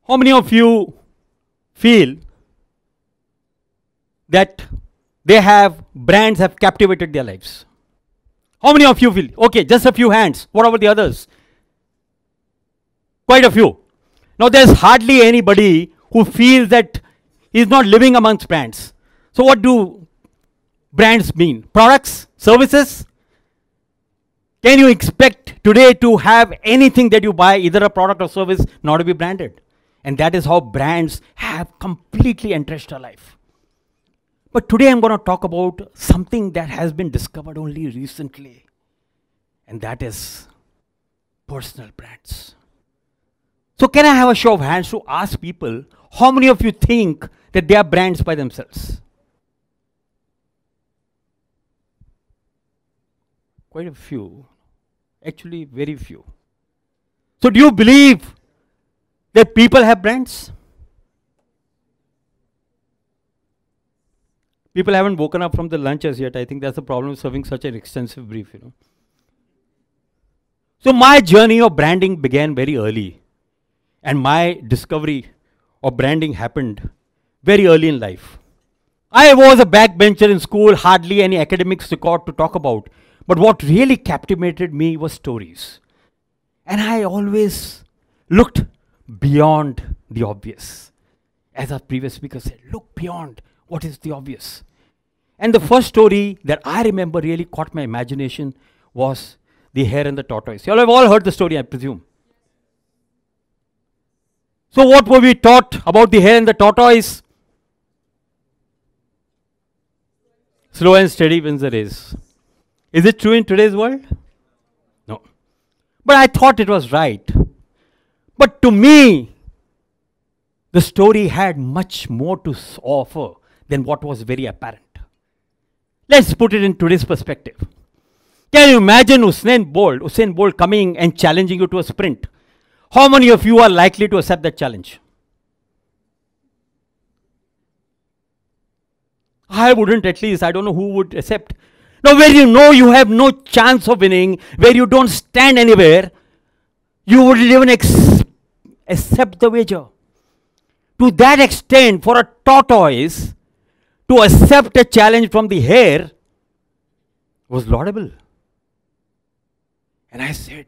How many of you feel that brands have captivated their lives? How many of you feel? Okay, just a few hands. What about the others? Quite a few. Now there's hardly anybody who feels that he's not living amongst brands. So what do brands mean? Products? Services? Can you expect today to have anything that you buy, either a product or service, not to be branded? And that is how brands have completely entrenched our life. But today I'm going to talk about something that has been discovered only recently. And that is personal brands. So can I have a show of hands to ask people, how many of you think that they are brands by themselves? Quite a few. Actually, very few. So do you believe that people have brands? People haven't woken up from the lunches yet. I think that's the problem of serving such an extensive brief, So my journey of branding began very early. And my discovery of branding happened very early in life. I was a backbencher in school, hardly any academics record to talk about. But what really captivated me was stories. And I always looked beyond the obvious. As our previous speaker said, look beyond what is the obvious. And the first story that I remember really caught my imagination was the hare and the tortoise. You all have all heard the story, I presume. So what were we taught about the hare and the tortoise? Slow and steady wins the race. Is it true in today's world? No. But I thought it was right. But to me, the story had much more to offer than what was very apparent. Let's put it in today's perspective. Can you imagine Usain Bolt coming and challenging you to a sprint? How many of you are likely to accept that challenge? I wouldn't, at least. I don't know who would accept. Now, where you know you have no chance of winning, where you don't stand anywhere, you would even accept the wager. To that extent, for a tortoise to accept a challenge from the hare was laudable. And I said,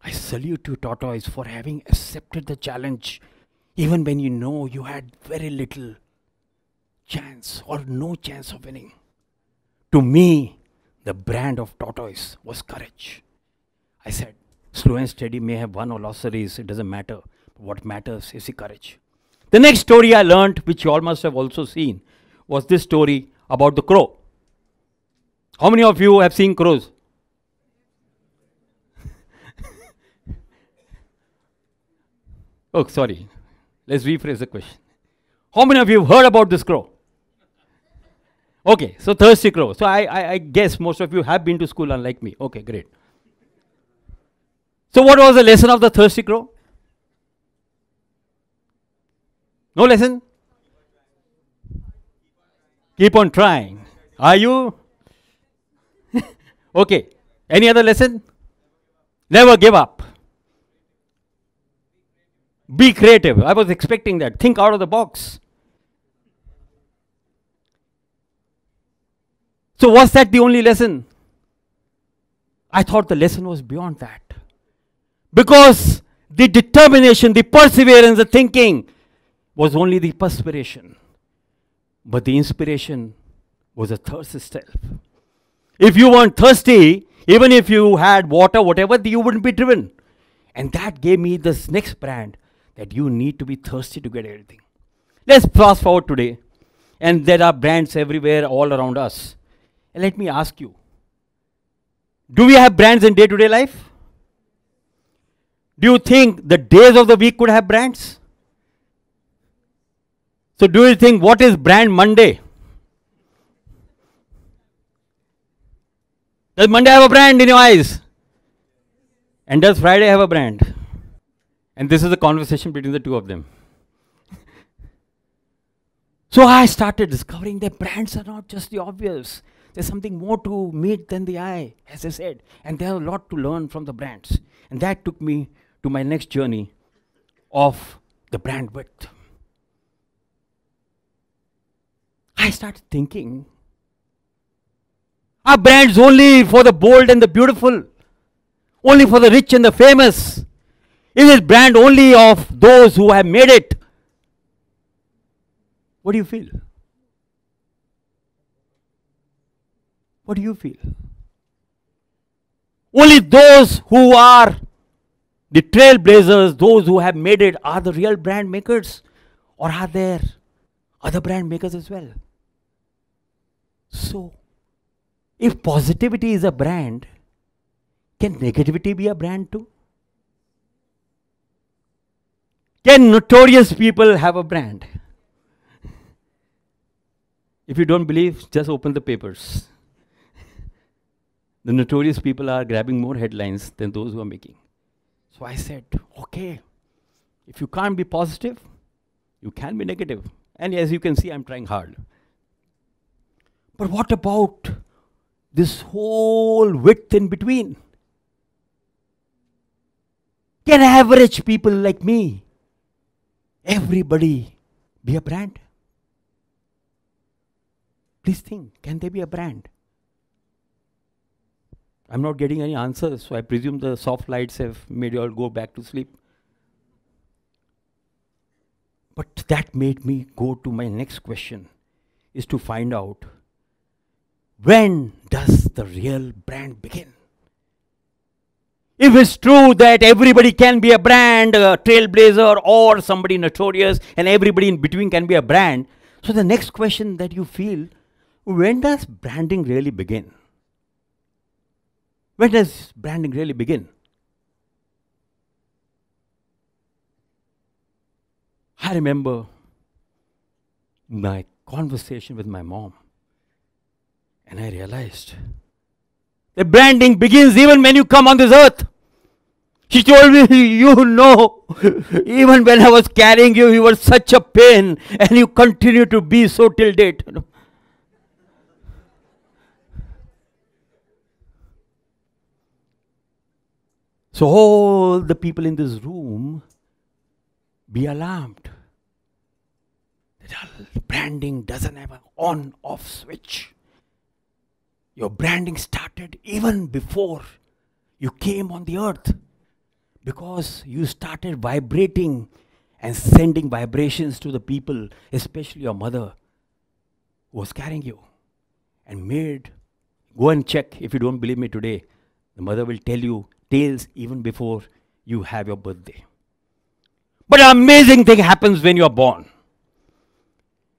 I salute you, tortoise, for having accepted the challenge, even when you know you had very little chance or no chance of winning. To me, the brand of tortoise was courage. I said, slow and steady may have won or lost the race, it doesn't matter. What matters is the courage. The next story I learned, which you all must have also seen, was this story about the crow. How many of you have seen crows? Oh, sorry. Let's rephrase the question. How many of you have heard about this crow? Okay, so thirsty crow. So I guess most of you have been to school unlike me. Okay, great. So what was the lesson of the thirsty crow? No lesson? Keep on trying. Are you? Okay. Any other lesson? Never give up. Be creative. I was expecting that. Think out of the box. So was that the only lesson? I thought the lesson was beyond that. Because the determination, the perseverance, the thinking was only the perspiration. But the inspiration was a thirst itself. If you weren't thirsty, even if you had water, whatever, you wouldn't be driven. And that gave me this next brand, that you need to be thirsty to get everything. Let's fast forward today. And there are brands everywhere all around us. And let me ask you, do we have brands in day-to-day life? Do you think the days of the week could have brands? So do you think, what is brand Monday? Does Monday have a brand in your eyes? And does Friday have a brand? And this is a conversation between the two of them. So I started discovering that brands are not just the obvious. There's something more to meet than the eye, as I said. And there's a lot to learn from the brands. And that took me to my next journey, of the brand width. I started thinking, are brands only for the bold and the beautiful? Only for the rich and the famous? Is it brand only of those who have made it? What do you feel? What do you feel? Only those who are the trailblazers, those who have made it, are the real brand makers? Or are there other brand makers as well? So, if positivity is a brand, can negativity be a brand too? Can notorious people have a brand? If you don't believe, just open the papers. The notorious people are grabbing more headlines than those who are making. So I said, okay, if you can't be positive, you can be negative. And as you can see, I'm trying hard. But what about this whole width in between? Can average people like me, everybody, be a brand? Please think, can they be a brand? I'm not getting any answers, so I presume the soft lights have made you all go back to sleep. But that made me go to my next question, is to find out, when does the real brand begin? If it's true that everybody can be a brand, a trailblazer or somebody notorious, and everybody in between can be a brand, so the next question that you feel, when does branding really begin? When does branding really begin? I remember my conversation with my mom, and I realized that branding begins even when you come on this earth. She told me, you know, even when I was carrying you, you were such a pain, and you continue to be so till date. You know. So all the people in this room, be alarmed that branding doesn't have an on-off switch. Your branding started even before you came on the earth, because you started vibrating and sending vibrations to the people, especially your mother who was carrying you, and made, go and check if you don't believe me today, the mother will tell you tales even before you have your birthday. But an amazing thing happens when you are born.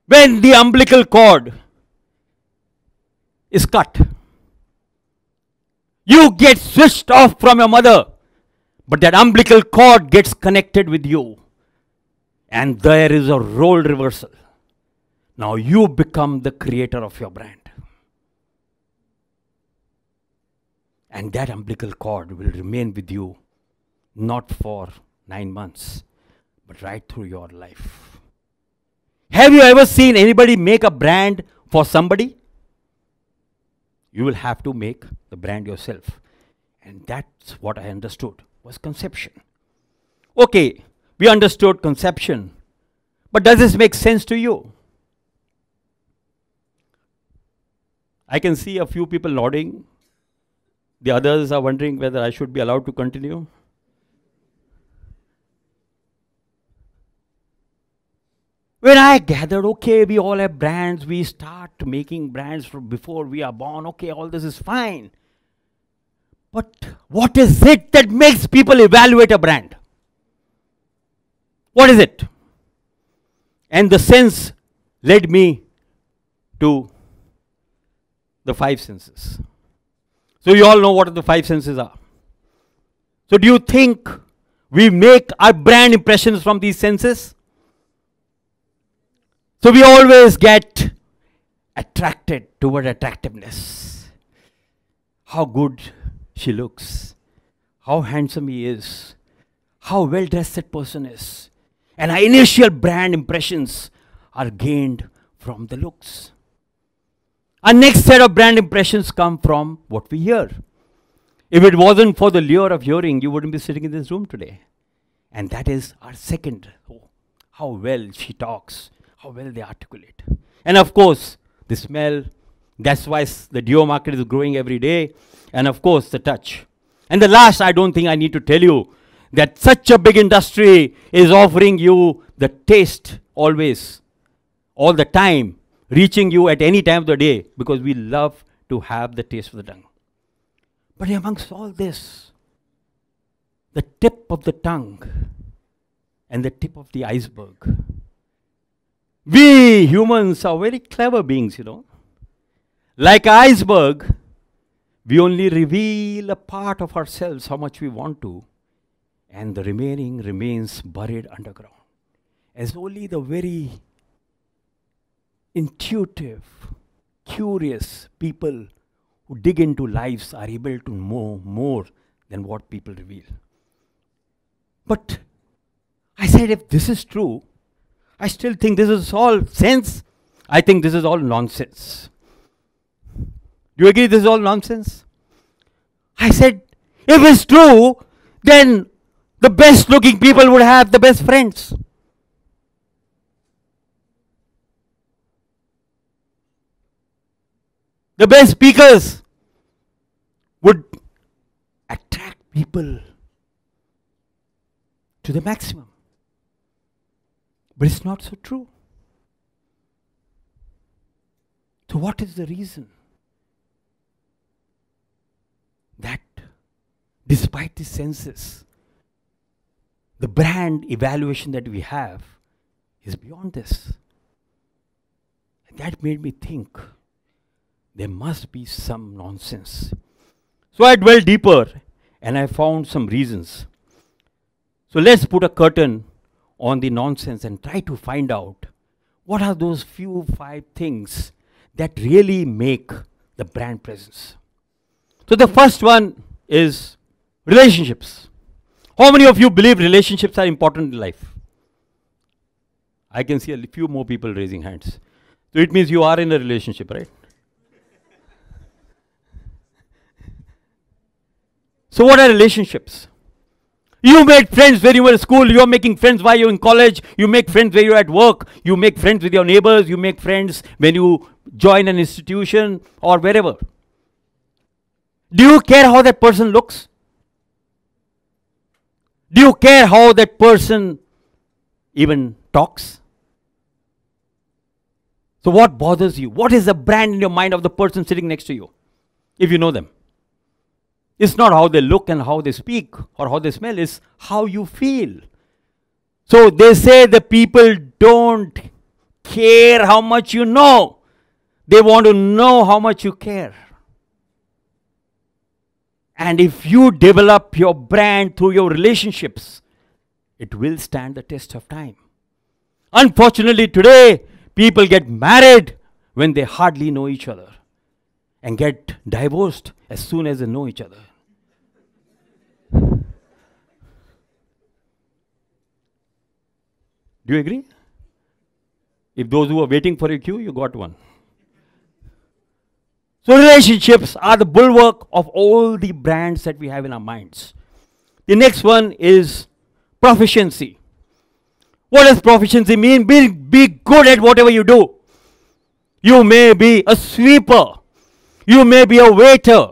When the umbilical cord is cut, you get switched off from your mother, but that umbilical cord gets connected with you, and there is a role reversal. Now you become the creator of your brand. And that umbilical cord will remain with you, not for 9 months, but right through your life. Have you ever seen anybody make a brand for somebody? You will have to make the brand yourself. And that's what I understood was conception. Okay, we understood conception, but does this make sense to you? I can see a few people nodding. The others are wondering whether I should be allowed to continue. When I gathered, okay, we all have brands, we start making brands from before we are born, okay, all this is fine. But what is it that makes people evaluate a brand? What is it? And the sense led me to the 5 senses. So you all know what the 5 senses are. So do you think we make our brand impressions from these senses? So we always get attracted toward attractiveness. How good she looks, how handsome he is, how well dressed that person is. And our initial brand impressions are gained from the looks. Our next set of brand impressions come from what we hear. If it wasn't for the lure of hearing, you wouldn't be sitting in this room today. And that is our second. Oh, how well she talks, how well they articulate. And of course, the smell. That's why the deo market is growing every day. And of course, the touch. And the last, I don't think I need to tell you that such a big industry is offering you the taste always, all the time, reaching you at any time of the day, because we love to have the taste of the tongue. But amongst all this, the tip of the tongue and the tip of the iceberg. We humans are very clever beings, you know. Like an iceberg, we only reveal a part of ourselves, how much we want to, and the remaining remains buried underground. As only the very intuitive, curious people who dig into lives are able to know more than what people reveal. But I said, if this is true, I still think this is all sense. I think this is all nonsense. Do you agree this is all nonsense? I said, if it's true, then the best looking people would have the best friends. The best speakers would attract people to the maximum. But it's not so true. So what is the reason that despite the senses, the brand evaluation that we have is beyond this? And that made me think there must be some nonsense. So I dwelled deeper and I found some reasons. So let's put a curtain on the nonsense and try to find out what are those few 5 things that really make the brand presence. So the first one is relationships. How many of you believe relationships are important in life? I can see a few more people raising hands. So it means you are in a relationship, right? So what are relationships? You made friends when you were at school, you are making friends while you're in college, you make friends when you're at work, you make friends with your neighbors, you make friends when you join an institution or wherever. Do you care how that person looks? Do you care how that person even talks? So what bothers you? What is the brand in your mind of the person sitting next to you, if you know them? It's not how they look and how they speak or how they smell, it's how you feel. So they say the people don't care how much you know. They want to know how much you care. And if you develop your brand through your relationships, it will stand the test of time. Unfortunately, today, people get married when they hardly know each other and get divorced as soon as they know each other. Do you agree? If those who are waiting for a queue, you got one. So relationships are the bulwark of all the brands that we have in our minds. The next one is proficiency. What does proficiency mean? Be good at whatever you do. You may be a sweeper. You may be a waiter.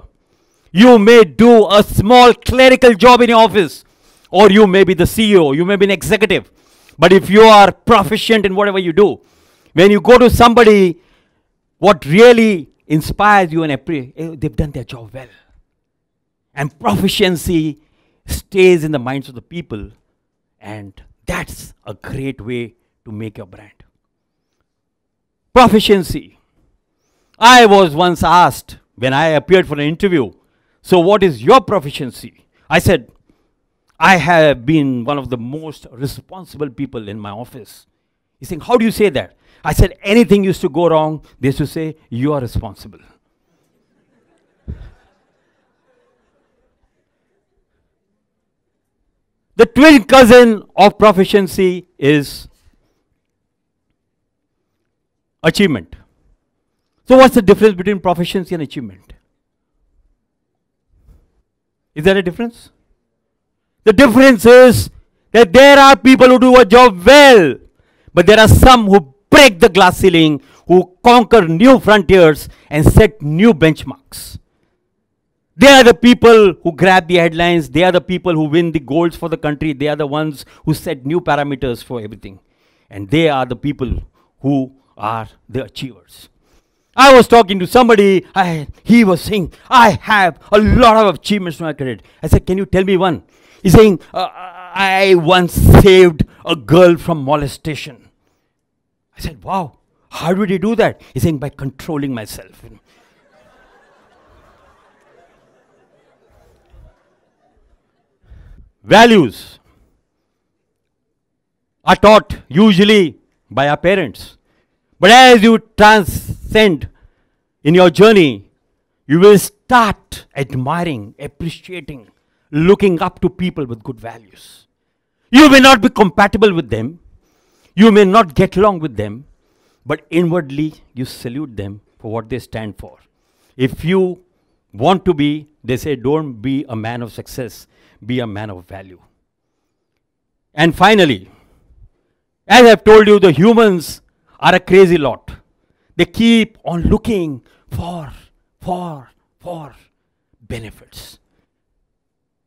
You may do a small clerical job in your office. Or you may be the CEO. You may be an executive. But if you are proficient in whatever you do, when you go to somebody, what really inspires you and appreciate, they've done their job well. And proficiency stays in the minds of the people, and that's a great way to make your brand. Proficiency. I was once asked when I appeared for an interview, so what is your proficiency? I said, I have been one of the most responsible people in my office. He's saying, how do you say that? I said, anything used to go wrong, they used to say, you are responsible. The twin cousin of proficiency is achievement. So what's the difference between proficiency and achievement? Is there a difference? The difference is that there are people who do a job well, but there are some who break the glass ceiling, who conquer new frontiers and set new benchmarks. They are the people who grab the headlines. They are the people who win the golds for the country. They are the ones who set new parameters for everything. And they are the people who are the achievers. I was talking to somebody, he was saying, I have a lot of achievements in my career. I said, can you tell me one? He's saying, I once saved a girl from molestation. I said, wow, how did he do that? He's saying, by controlling myself. Values are taught usually by our parents. But as you transcend in your journey, you will start admiring, appreciating, looking up to people with good values. You may not be compatible with them. You may not get along with them. But inwardly, you salute them for what they stand for. If you want to be, they say, don't be a man of success. Be a man of value. And finally, as I've told you, the humans are a crazy lot. They keep on looking for benefits.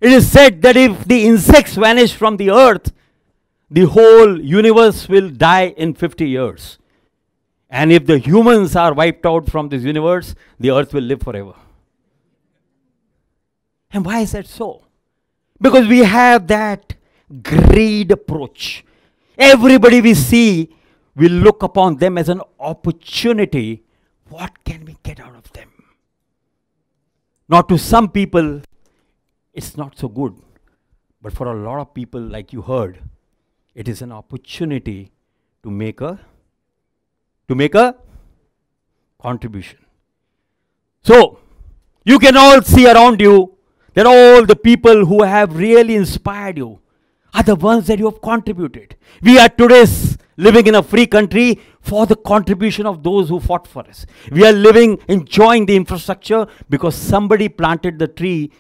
It is said that if the insects vanish from the earth, the whole universe will die in 50 years. And if the humans are wiped out from this universe, the earth will live forever. And why is that so? Because we have that greed approach. Everybody we see, we look upon them as an opportunity. What can we get out of them? Now, to some people, it's not so good. But for a lot of people, like you heard, it is an opportunity to make a contribution. So, you can all see around you that all the people who have really inspired you are the ones that you have contributed. We are today living in a free country for the contribution of those who fought for us. We are living, enjoying the infrastructure because somebody planted the tree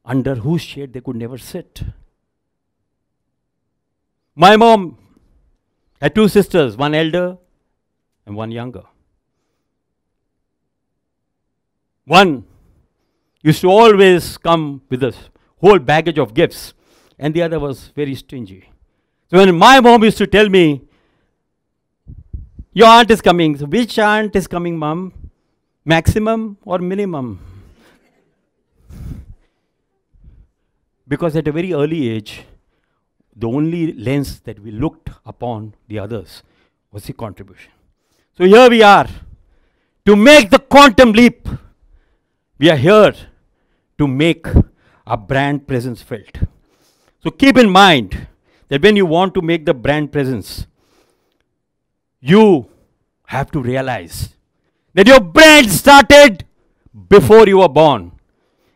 under whose shade they could never sit. My mom had two sisters, one elder and one younger. One used to always come with a whole baggage of gifts, and the other was very stingy. So when my mom used to tell me, your aunt is coming. So which aunt is coming, mom? Maximum or minimum? Because at a very early age, the only lens that we looked upon the others was the contribution. So here we are, to make the quantum leap. We are here to make our brand presence felt. So keep in mind that when you want to make the brand presence, you have to realize that your brand started before you were born,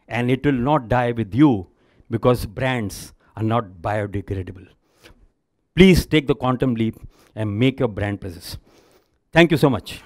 and it will not die with you because brands are not biodegradable. Please take the quantum leap and make your brand presence. Thank you so much.